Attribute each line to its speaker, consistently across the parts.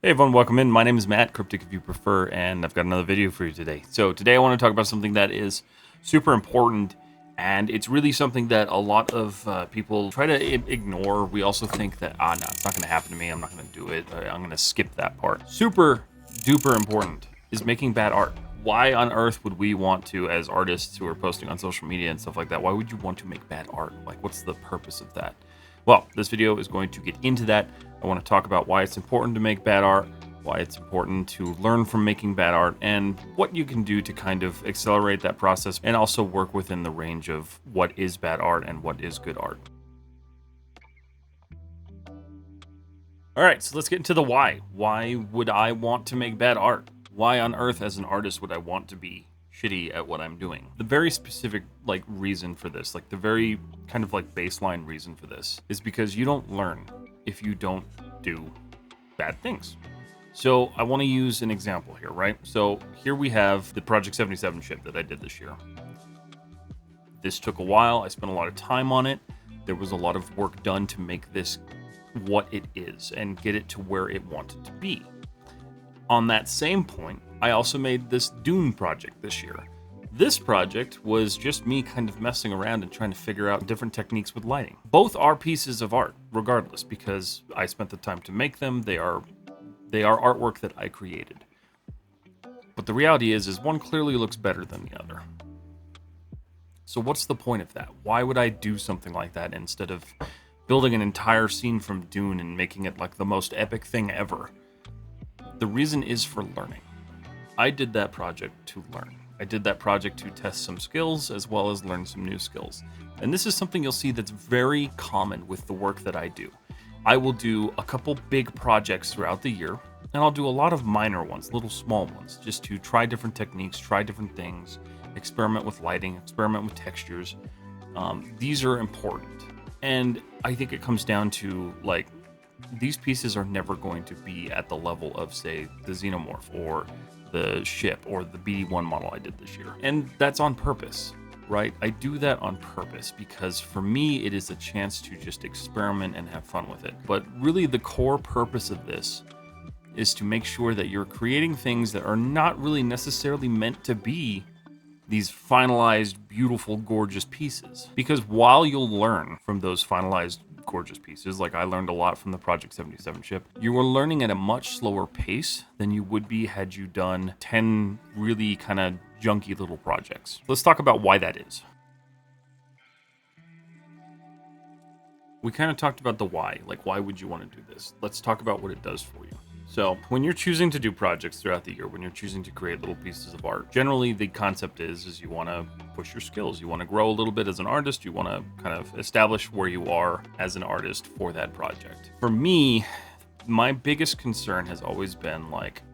Speaker 1: Hey everyone, welcome in. My name is Matt, Cryptic if you prefer, and I've got another video for you today. So today I want to talk about something that is super important, and it's really something that a lot of people try to ignore. We also think that, no, it's not going to happen to me. I'm not going to do it. I'm going to skip that part. Super duper important is making bad art. Why on earth would we want to, as artists who are posting on social media and stuff like that, why would you want to make bad art? Like, what's the purpose of that? Well, this video is going to get into that. I want to talk about why it's important to make bad art, why it's important to learn from making bad art, and what you can do to kind of accelerate that process and also work within the range of what is bad art and what is good art. All right, so let's get into the why. Why would I want to make bad art? Why on earth, as an artist, would I want to be shitty at what I'm doing? The very specific reason for this, the very kind of baseline reason for this, is because you don't learn if you don't do bad things. So I want to use an example here, right? So here we have the Project 77 ship that I did this year. This took a while. I spent a lot of time on it. There was a lot of work done to make this what it is and get it to where it wanted to be. On that same point, I also made this Dune project this year. This project was just me kind of messing around and trying to figure out different techniques with lighting. Both are pieces of art, regardless, because I spent the time to make them. They are artwork that I created. But the reality is one clearly looks better than the other. So what's the point of that? Why would I do something like that instead of building an entire scene from Dune and making it like the most epic thing ever? The reason is for learning. I did that project to learn. I did that project to test some skills as well as learn some new skills. And this is something you'll see that's very common with the work that I do. I will do a couple big projects throughout the year, and I'll do a lot of minor ones, little small ones, just to try different techniques, try different things, experiment with lighting, experiment with textures. These are important. And I think it comes down to these pieces are never going to be at the level of, say, the Xenomorph or the ship or the BD1 model I did this year. And that's on purpose, right? I do that on purpose because for me, it is a chance to just experiment and have fun with it. But really the core purpose of this is to make sure that you're creating things that are not really necessarily meant to be these finalized, beautiful, gorgeous pieces. Because while you'll learn from those finalized, gorgeous pieces, like I learned a lot from the Project 77 ship, you are learning at a much slower pace than you would be had you done 10 really kind of junky little projects. Let's talk about why that is. We kind of talked about the why, why would you want to do this? Let's talk about what it does for you. So when you're choosing to do projects throughout the year, when you're choosing to create little pieces of art, generally the concept is you want to push your skills. You want to grow a little bit as an artist. You want to kind of establish where you are as an artist for that project. For me, my biggest concern has always been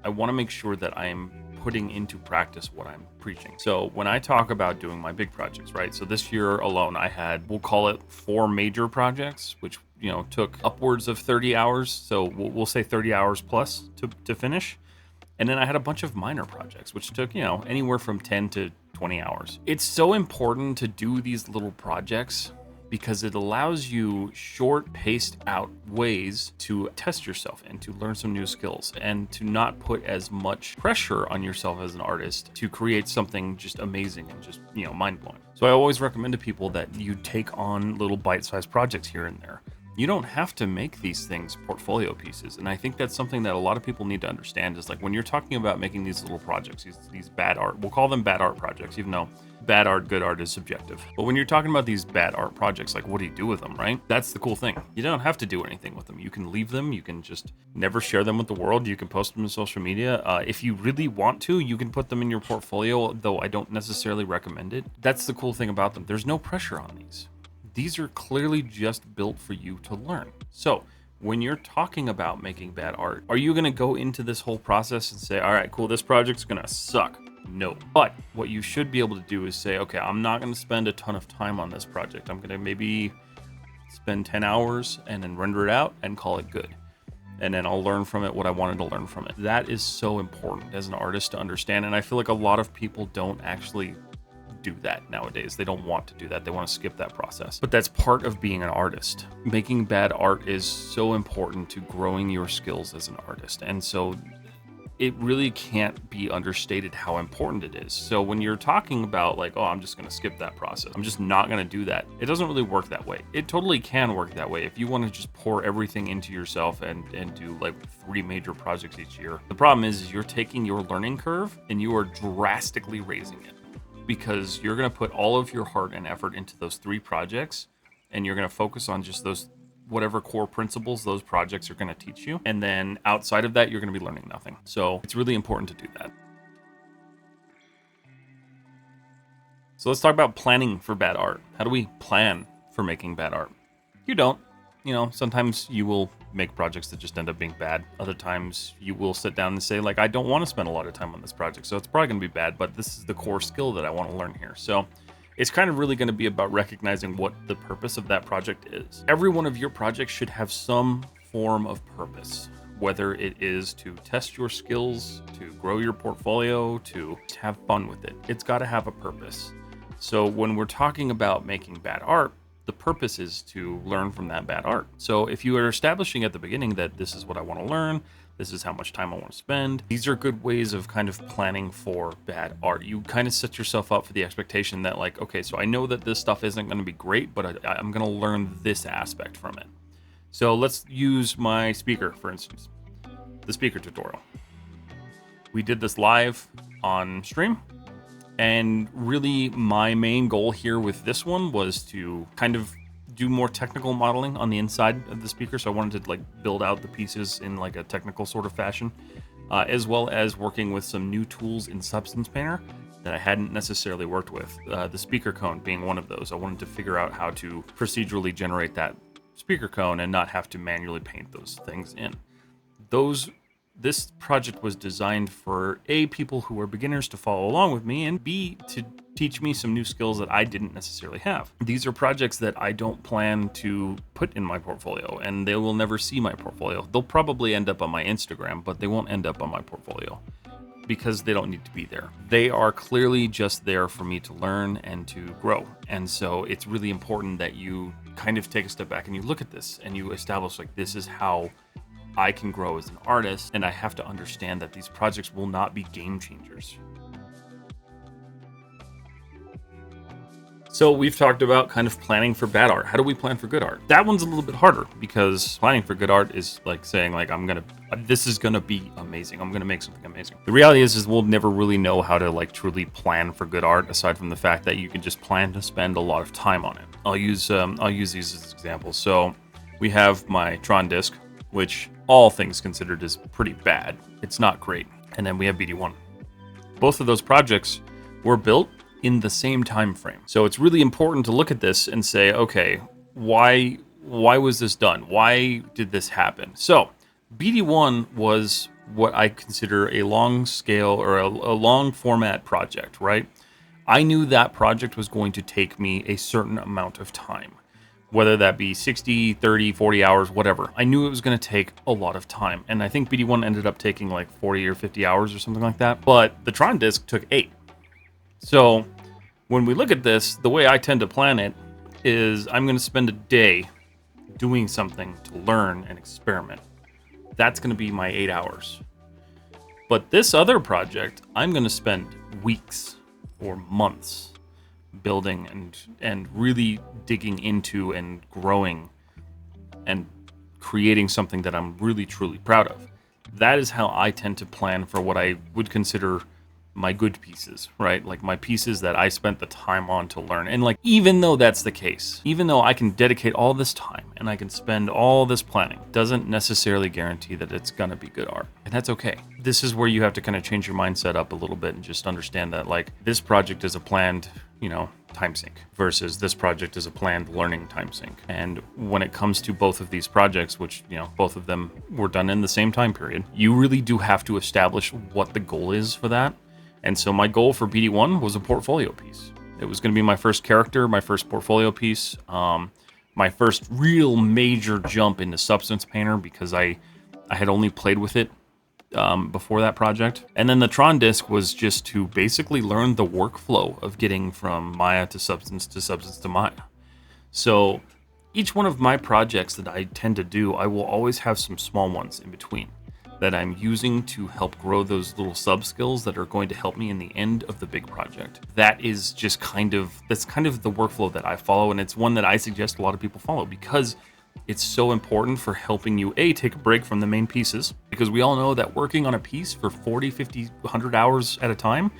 Speaker 1: I want to make sure that I'm putting into practice what I'm preaching. So when I talk about doing my big projects, right? So this year alone, I had, we'll call it 4 major projects, which took upwards of 30 hours. So we'll say 30 hours plus to finish. And then I had a bunch of minor projects, which took, anywhere from 10 to 20 hours. It's so important to do these little projects because it allows you short, paced out ways to test yourself and to learn some new skills and to not put as much pressure on yourself as an artist to create something just amazing and just, mind-blowing. So I always recommend to people that you take on little bite-sized projects here and there. You don't have to make these things portfolio pieces. And I think that's something that a lot of people need to understand is when you're talking about making these little projects, these bad art, we'll call them bad art projects, even though bad art, good art is subjective. But when you're talking about these bad art projects, what do you do with them, right? That's the cool thing. You don't have to do anything with them. You can leave them. You can just never share them with the world. You can post them on social media. If you really want to, you can put them in your portfolio, though I don't necessarily recommend it. That's the cool thing about them. There's no pressure on these. These are clearly just built for you to learn. So when you're talking about making bad art, are you going to go into this whole process and say, all right, cool, this project's going to suck? No. But what you should be able to do is say, okay, I'm not going to spend a ton of time on this project. I'm going to maybe spend 10 hours and then render it out and call it good. And then I'll learn from it what I wanted to learn from it. That is so important as an artist to understand. And I feel like a lot of people don't actually do that nowadays. They don't want to do that. They want to skip that process. But that's part of being an artist. Making bad art is so important to growing your skills as an artist. And so it really can't be understated how important it is. So when you're talking about like, oh, I'm just going to skip that process, I'm just not going to do that, it doesn't really work that way. It totally can work that way if you want to just pour everything into yourself and do like 3 major projects each year. The problem is you're taking your learning curve and you are drastically raising it, because you're going to put all of your heart and effort into those 3 projects, and you're going to focus on just those whatever core principles those projects are going to teach you. And then outside of that, you're going to be learning nothing. So it's really important to do that. So let's talk about planning for bad art. How do we plan for making bad art? You don't. Sometimes you will make projects that just end up being bad. Other times you will sit down and say, like, I don't want to spend a lot of time on this project, so it's probably going to be bad, but this is the core skill that I want to learn here. So it's kind of really going to be about recognizing what the purpose of that project is. Every one of your projects should have some form of purpose, whether it is to test your skills, to grow your portfolio, to have fun with it. It's got to have a purpose. So when we're talking about making bad art, the purpose is to learn from that bad art. So if you are establishing at the beginning that this is what I want to learn, this is how much time I want to spend, these are good ways of kind of planning for bad art. You kind of set yourself up for the expectation that, like, okay, so I know that this stuff isn't going to be great, but I'm going to learn this aspect from it. So let's use my speaker, for instance, the speaker tutorial. We did this live on stream. And really my main goal here with this one was to kind of do more technical modeling on the inside of the speaker. So I wanted to like build out the pieces in like a technical sort of fashion, as well as working with some new tools in Substance Painter that I hadn't necessarily worked with. The speaker cone being one of those. I wanted to figure out how to procedurally generate that speaker cone and not have to manually paint those things in. This project was designed for A, people who are beginners to follow along with me, and B, to teach me some new skills that I didn't necessarily have. These are projects that I don't plan to put in my portfolio, and they will never see my portfolio. They'll probably end up on my Instagram, but they won't end up on my portfolio because they don't need to be there. They are clearly just there for me to learn and to grow. And so it's really important that you kind of take a step back and you look at this and you establish, like, this is how I can grow as an artist, and I have to understand that these projects will not be game changers. So we've talked about kind of planning for bad art. How do we plan for good art? That one's a little bit harder, because planning for good art is like saying, like, this is gonna be amazing. I'm gonna make something amazing. The reality is we'll never really know how to like truly plan for good art, aside from the fact that you can just plan to spend a lot of time on it. I'll use these as examples. So we have my Tron disc, which all things considered is pretty bad. It's not great. And then we have BD1. Both of those projects were built in the same time frame. So it's really important to look at this and say, okay, why was this done? Why did this happen? So BD1 was what I consider a long scale or a long format project, right? I knew that project was going to take me a certain amount of time, whether that be 60, 30, 40 hours, whatever. I knew it was going to take a lot of time. And I think BD1 ended up taking like 40 or 50 hours or something like that. But the Tron disc took 8. So when we look at this, the way I tend to plan it is I'm going to spend a day doing something to learn and experiment. That's going to be my 8 hours. But this other project, I'm going to spend weeks or months building and really digging into and growing and creating something that I'm really truly proud of. That is how I tend to plan for what I would consider my good pieces, right? Like my pieces that I spent the time on to learn. And like, even though that's the case, even though I can dedicate all this time and I can spend all this planning, doesn't necessarily guarantee that it's gonna be good art. And that's okay. This is where you have to kind of change your mindset up a little bit and just understand that like this project is a planned, time sink versus this project is a planned learning time sink. And when it comes to both of these projects, which, both of them were done in the same time period, you really do have to establish what the goal is for that. And so my goal for BD1 was a portfolio piece. It was going to be my first character, my first portfolio piece, my first real major jump into Substance Painter, because I had only played with it before that project. And then the Tron disk was just to basically learn the workflow of getting from Maya to Substance to Maya. So each one of my projects that I tend to do, I will always have some small ones in between that I'm using to help grow those little sub skills that are going to help me in the end of the big project. That is just that's kind of the workflow that I follow, and it's one that I suggest a lot of people follow because it's so important for helping you take a break from the main pieces, because we all know that working on a piece for 40, 50, 100 hours at a time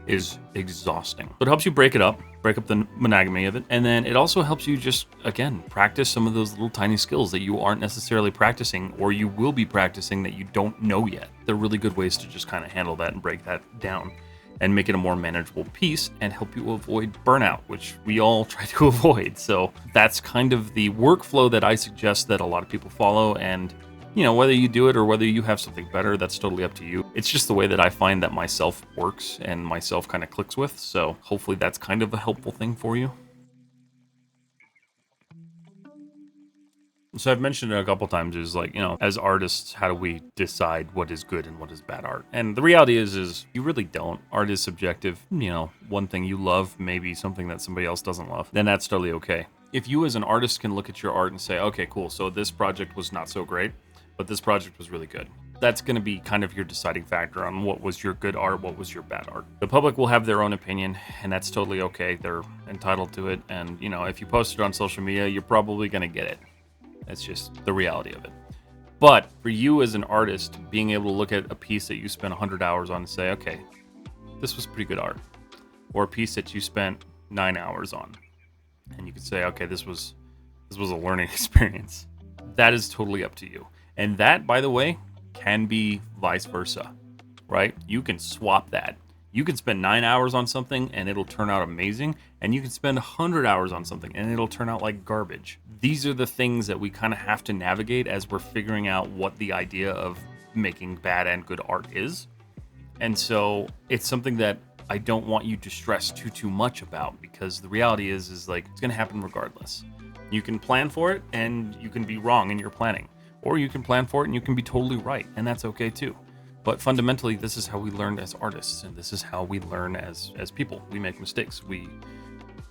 Speaker 1: is exhausting. So it helps you break up the monogamy of it, and then it also helps you just, again, practice some of those little tiny skills that you aren't necessarily practicing, or you will be practicing that you don't know yet. They're really good ways to just kind of handle that and break that down and make it a more manageable piece and help you avoid burnout, which we all try to avoid. So that's kind of the workflow that I suggest that a lot of people follow, and whether you do it or whether you have something better, that's totally up to you. It's just the way that I find that myself works and myself kind of clicks with. So hopefully that's kind of a helpful thing for you. So I've mentioned it a couple times, is like, as artists, how do we decide what is good and what is bad art? And the reality is you really don't. Art is subjective. One thing you love may be something that somebody else doesn't love. Then that's totally okay. If you as an artist can look at your art and say, okay, cool, so this project was not so great, but this project was really good. That's going to be kind of your deciding factor on what was your good art, what was your bad art. The public will have their own opinion, and that's totally okay. They're entitled to it. And, if you post it on social media, you're probably going to get it. That's just the reality of it. But for you as an artist, being able to look at a piece that you spent 100 hours on and say, okay, this was pretty good art. Or a piece that you spent 9 hours on, and you could say, okay, this was a learning experience. That is totally up to you. And that, by the way, can be vice versa, right? You can swap that. You can spend 9 hours on something and it'll turn out amazing, and you can spend 100 hours on something and it'll turn out like garbage. These are the things that we kind of have to navigate as we're figuring out what the idea of making bad and good art is. And so it's something that I don't want you to stress too much about, because the reality is like, it's going to happen regardless. You can plan for it and you can be wrong in your planning. Or you can plan for it and you can be totally right, and that's okay too. But fundamentally, this is how we learn as artists, and this is how we learn as people. We make mistakes. We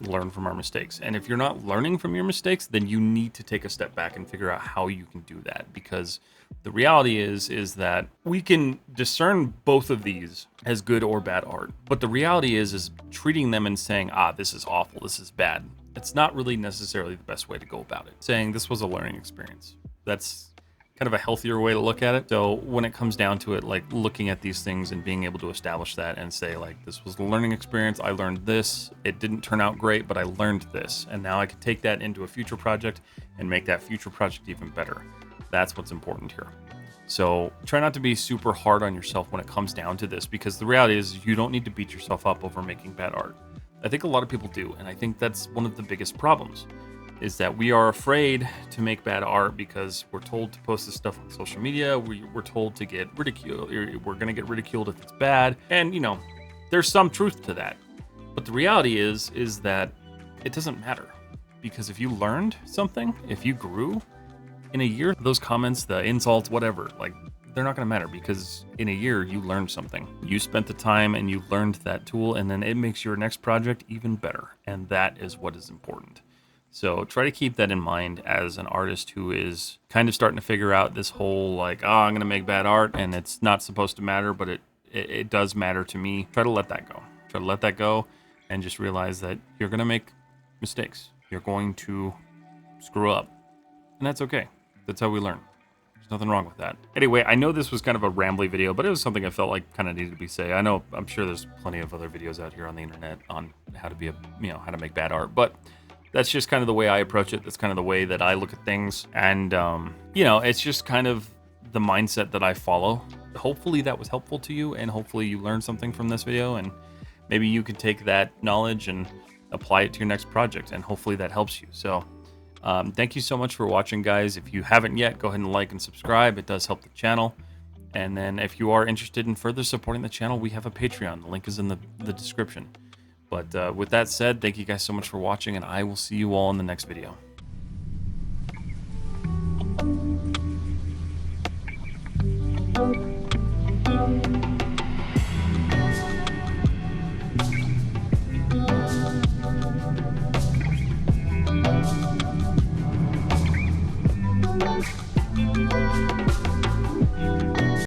Speaker 1: learn from our mistakes. And if you're not learning from your mistakes, then you need to take a step back and figure out how you can do that. Because the reality is that we can discern both of these as good or bad art. But the reality is treating them and saying, this is awful, this is bad. It's not really necessarily the best way to go about it. Saying this was a learning experience. That's kind of a healthier way to look at it. So when it comes down to it, like looking at these things and being able to establish that and say, like, this was a learning experience. I learned this. It didn't turn out great, but I learned this. And now I can take that into a future project and make that future project even better. That's what's important here. So try not to be super hard on yourself when it comes down to this, because the reality is you don't need to beat yourself up over making bad art. I think a lot of people do. And I think that's one of the biggest problems, is that we are afraid to make bad art because we're told to post this stuff on social media. We're told to get ridiculed. We're going to get ridiculed if it's bad. And, there's some truth to that. But the reality is that it doesn't matter. Because if you learned something, if you grew in a year, those comments, the insults, whatever, like, they're not going to matter, because in a year you learned something. You spent the time and you learned that tool, and then it makes your next project even better. And that is what is important. So try to keep that in mind as an artist who is kind of starting to figure out this whole, like, I'm going to make bad art and it's not supposed to matter, but it does matter to me. Try to let that go. Try to let that go and just realize that you're going to make mistakes. You're going to screw up. And that's okay. That's how we learn. There's nothing wrong with that. Anyway, I know this was kind of a rambly video, but it was something I felt like kind of needed to be said. I'm sure there's plenty of other videos out here on the internet on how to be how to make bad art, but that's just kind of the way I approach it. That's kind of the way that I look at things. And, it's just kind of the mindset that I follow. Hopefully that was helpful to you, and hopefully you learned something from this video, and maybe you can take that knowledge and apply it to your next project, and hopefully that helps you. So thank you so much for watching, guys. If you haven't yet, go ahead and like and subscribe. It does help the channel. And then if you are interested in further supporting the channel, we have a Patreon. The link is in the description. But with that said, thank you guys so much for watching, and I will see you all in the next video.